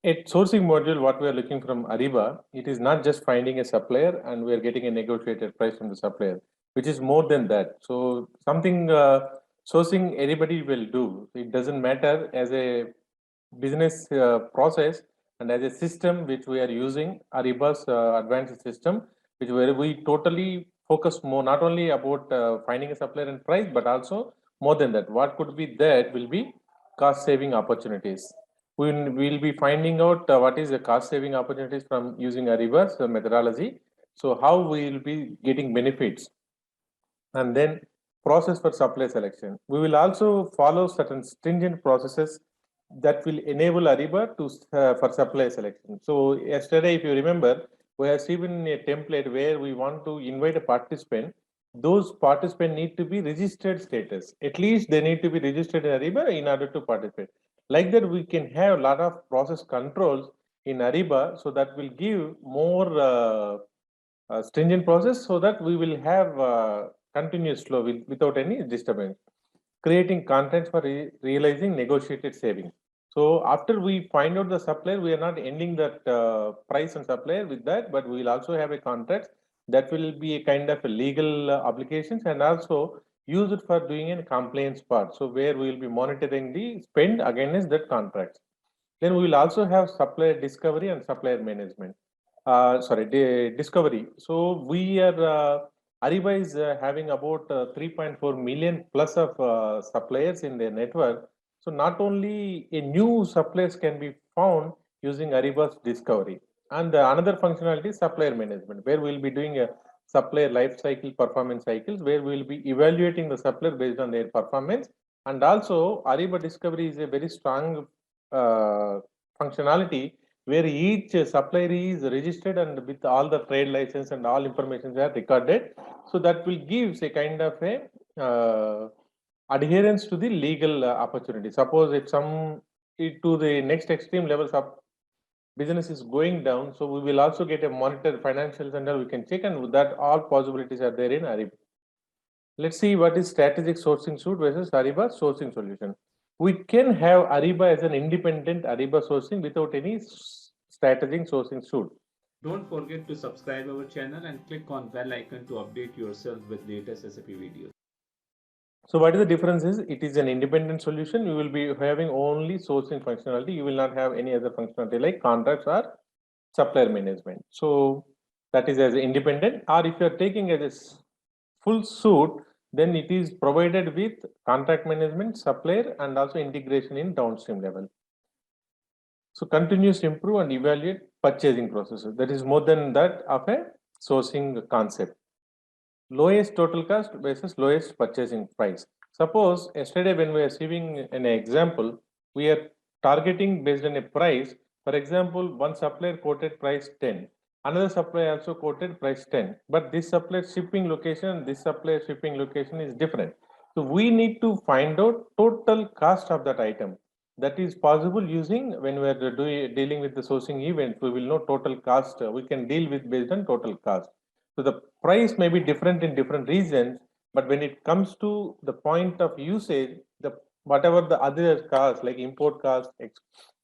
At sourcing module, what we are looking from Ariba, it is not just finding a supplier and we are getting a negotiated price from the supplier, which is more than that. So something sourcing anybody will do. It doesn't matter as a business process and as a system which we are using, Ariba's advanced system, which where we totally focus more not only about finding a supplier and price, but also more than that. What could be that will be cost saving opportunities. We'll be finding out what is the cost saving opportunities from using Ariba's methodology. So how we will be getting benefits, and then process for supply selection. We will also follow certain stringent processes that will enable Ariba to for supply selection. So yesterday, if you remember, we have seen a template where we want to invite a participant. Those participants need to be registered status. At least they need to be registered in Ariba in order to participate. Like that, we can have a lot of process controls in Ariba, so that will give more stringent process, so that we will have continuous flow without any disturbance, creating contents for realizing negotiated savings. So after we find out the supplier, we are not ending that price and supplier with that, but we will also have a contract that will be a kind of a legal obligations, and also use it for doing a compliance part. So where we will be monitoring the spend against that contract. Then we will also have supplier discovery and supplier management. Discovery. So we are, Ariba is having about 3.4 million plus of suppliers in their network. So not only a new suppliers can be found using Ariba's discovery, and another functionality is supplier management, where we'll be doing a supplier life cycle performance cycles, where we'll be evaluating the supplier based on their performance. And also Ariba discovery is a very strong uh, functionality where each supplier is registered and with all the trade license and all information are recorded. So that will give a kind of a adherence to the legal opportunity. Suppose if to the next extreme levels of business is going down, so we will also get a monitor financials and all we can check, and with that all possibilities are there in Ariba. Let's see what is strategic sourcing suite versus Ariba sourcing solution. We can have Ariba as an independent Ariba sourcing without any strategic sourcing suite. Don't forget to subscribe our channel and click on bell icon to update yourself with latest SAP videos. So what is the difference is it is an independent solution. You will be having only sourcing functionality. You will not have any other functionality like contracts or supplier management. So that is as independent, or if you are taking as a full suite, then it is provided with contract management, supplier, and also integration in downstream level. So continuous improve and evaluate purchasing processes. That is more than that of a sourcing concept. Lowest total cost versus lowest purchasing price. Suppose yesterday when we are receiving an example, we are targeting based on a price. For example, one supplier quoted price 10, another supplier also quoted price 10, but this supplier shipping location, this supplier shipping location is different. So we need to find out total cost of that item. That is possible using when we are dealing with the sourcing event. We will know total cost. We can deal with based on total cost. So the price may be different in different regions, but when it comes to the point of usage, the whatever the other costs like import cost,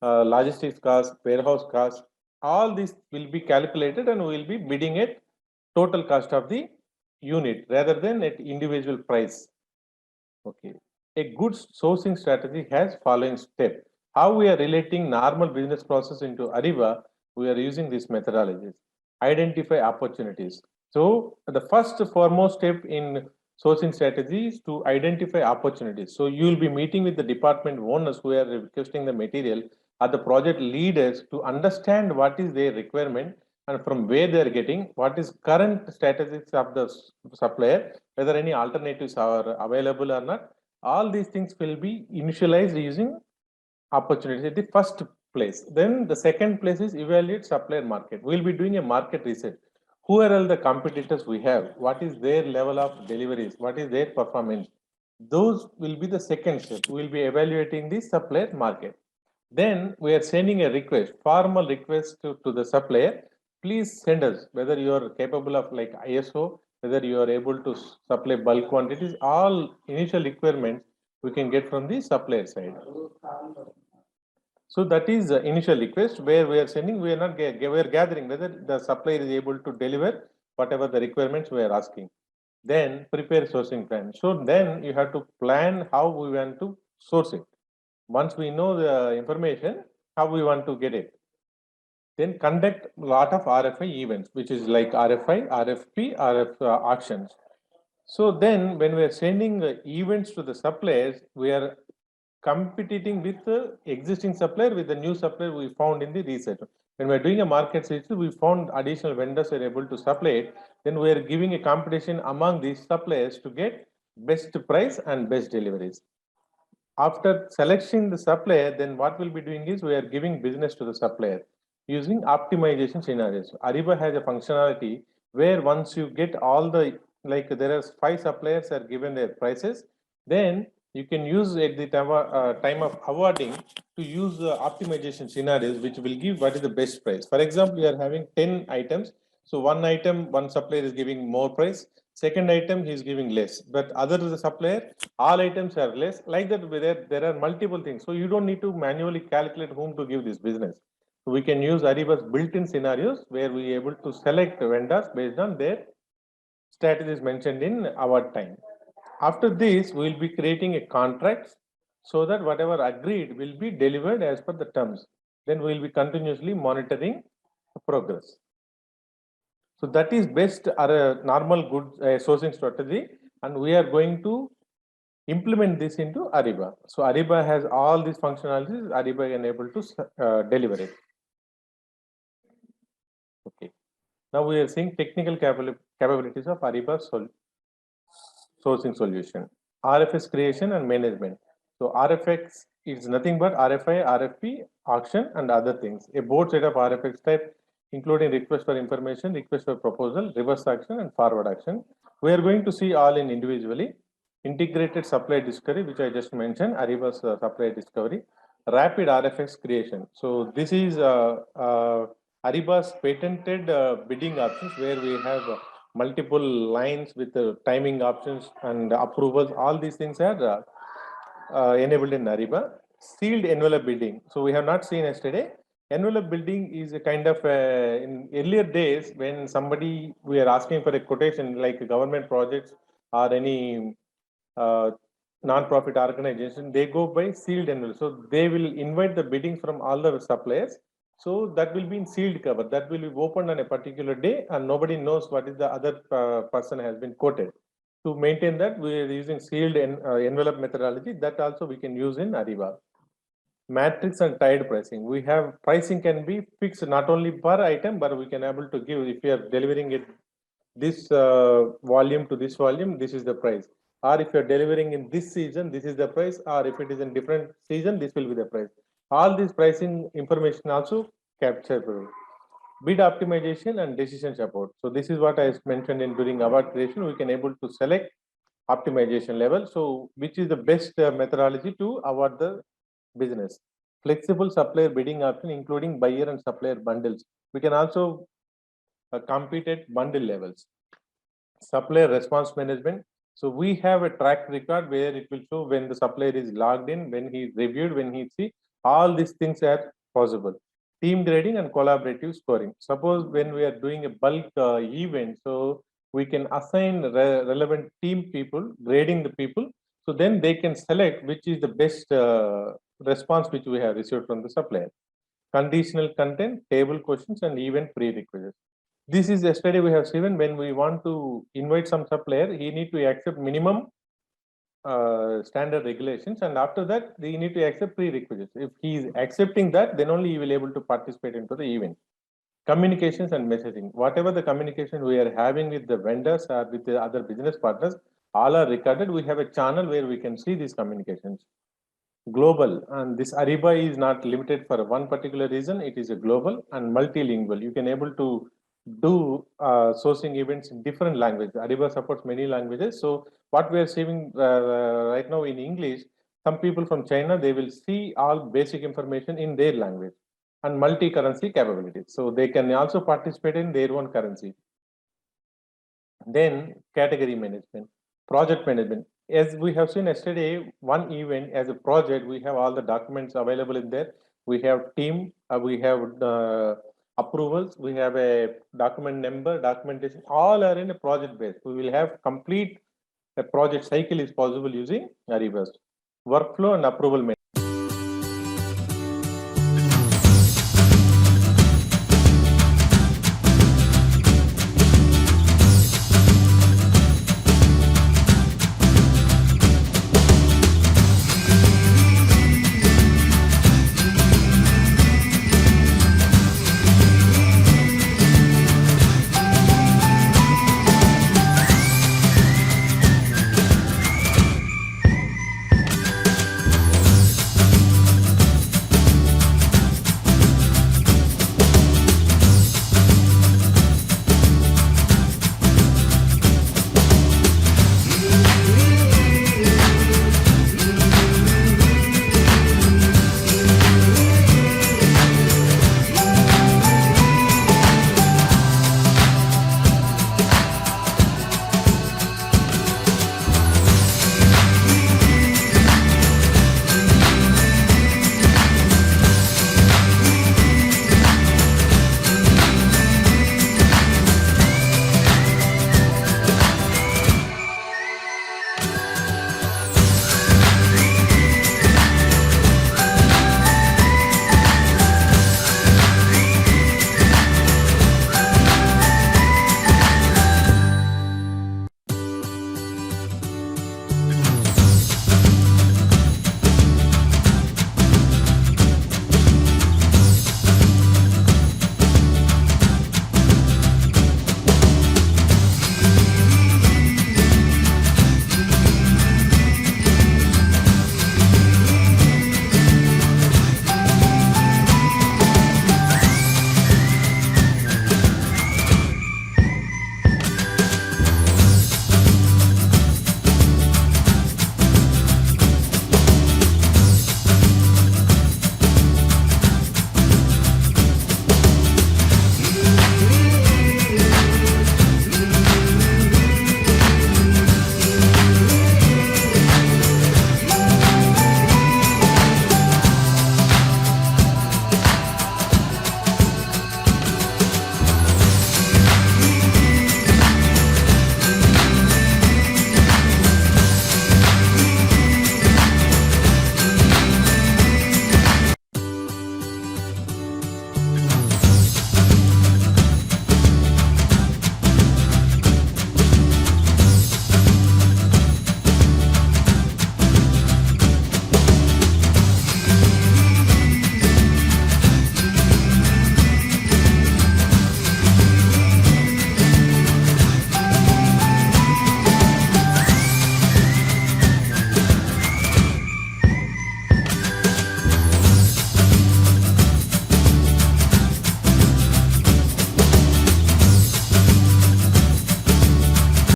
logistics cost, warehouse cost, all these will be calculated and we will be bidding at total cost of the unit rather than at individual price. Okay. A good sourcing strategy has following step. How we are relating normal business process into Ariba, we are using these methodologies. Identify opportunities. So the first foremost step in sourcing strategy is to identify opportunities. So you will be meeting with the department owners who are requesting the material or the project leaders to understand what is their requirement and from where they are getting, what is current statistics of the supplier, whether any alternatives are available or not. All these things will be initialized using opportunities at the first place. Then the second place is evaluate supplier market. We'll be doing a market research. Who are all the competitors we have? What is their level of deliveries? What is their performance? Those will be the second step. We'll be evaluating the supplier market. Then we are sending a request, formal request to the supplier. Please send us whether you are capable of like ISO, whether you are able to supply bulk quantities, all initial requirements we can get from the supplier side. So that is the initial request where we are sending, we are not, we are gathering whether the supplier is able to deliver whatever the requirements we are asking. Then prepare sourcing plan. So then you have to plan how we want to source it. Once we know the information, how we want to get it. Then conduct a lot of RFI events, which is like RFI, RFP, RF auctions. So then when we are sending events to the suppliers, we are competing with the existing supplier with the new supplier we found in the research. When we're doing a market research, we found additional vendors are able to supply it. Then we are giving a competition among these suppliers to get best price and best deliveries. After selecting the supplier, then what we'll be doing is we are giving business to the supplier using optimization scenarios. Ariba has a functionality where once you get all the, like there are 5 suppliers are given their prices, then you can use at the time of awarding to use the optimization scenarios which will give what is the best price. For example, you are having 10 items. So one item, one supplier is giving more price. Second item, he is giving less. But other supplier, all items are less. Like that, there are multiple things. So you don't need to manually calculate whom to give this business. We can use Ariba's built-in scenarios where we are able to select vendors based on their strategies mentioned in our time. After this, we will be creating a contract so that whatever agreed will be delivered as per the terms. Then we will be continuously monitoring the progress. So that is best or a normal good sourcing strategy, and we are going to implement this into Ariba. So Ariba has all these functionalities. Ariba is able to deliver it. Okay. Now we are seeing technical capabilities of Ariba sourcing solution. RFS creation and management. So RFX is nothing but RFI, RFP, auction, and other things. A board set of RFX type, including request for information, request for proposal, reverse action, and forward action. We are going to see all in individually. Integrated supply discovery, which I just mentioned, Ariba's supply discovery. Rapid RFX creation. So this is Ariba's patented bidding options where we have multiple lines with the timing options and approvals. All these things are enabled in Ariba. Sealed envelope bidding. So we have not seen yesterday. Envelope building is a kind of in earlier days when somebody we are asking for a quotation like government projects or any uh, non-profit organization, they go by sealed envelope. So they will invite the bidding from all the suppliers. So that will be in sealed cover. That will be opened on a particular day, and nobody knows what is the other person has been quoted. To maintain that, we are using sealed envelope methodology. That also we can use in Ariba. Matrix and tied pricing. We have pricing can be fixed not only per item, but we can able to give if you are delivering it this volume to this volume, this is the price. Or if you are delivering in this season, this is the price. Or if it is in different season, this will be the price. All this pricing information also captured. Bid optimization and decision support. So this is what I mentioned in during award creation. We can able to select optimization level. So which is the best methodology to award the business. Flexible supplier bidding option, including buyer and supplier bundles. We can also compete at bundle levels. Supplier response management. So we have a track record where it will show when the supplier is logged in, when he reviewed, when he see all these things are possible. Team grading and collaborative scoring. Suppose when we are doing a bulk event, so we can assign relevant team people, grading the people. So then they can select which is the best response which we have received from the supplier. Conditional content, table questions, and event prerequisites. This is yesterday we have seen when we want to invite some supplier, he need to accept minimum standard regulations, and after that they need to accept prerequisites. If he is accepting that, then only he will able to participate into the event. Communications and messaging. Whatever the communication we are having with the vendors or with the other business partners, all are recorded. We have a channel where we can see these communications. Global, and this Ariba is not limited for one particular reason. It is a global and multilingual. You can able to do sourcing events in different languages. Ariba supports many languages. So what we are seeing right now in English, some people from China, they will see all basic information in their language and multi-currency capabilities. So they can also participate in their own currency. Then category management, project management. As we have seen yesterday, one event as a project, we have all the documents available in there. we have team, we have approvals, we have a document number, documentation, all are in a project base. We will have complete a project cycle is possible using Ariba. Workflow and approval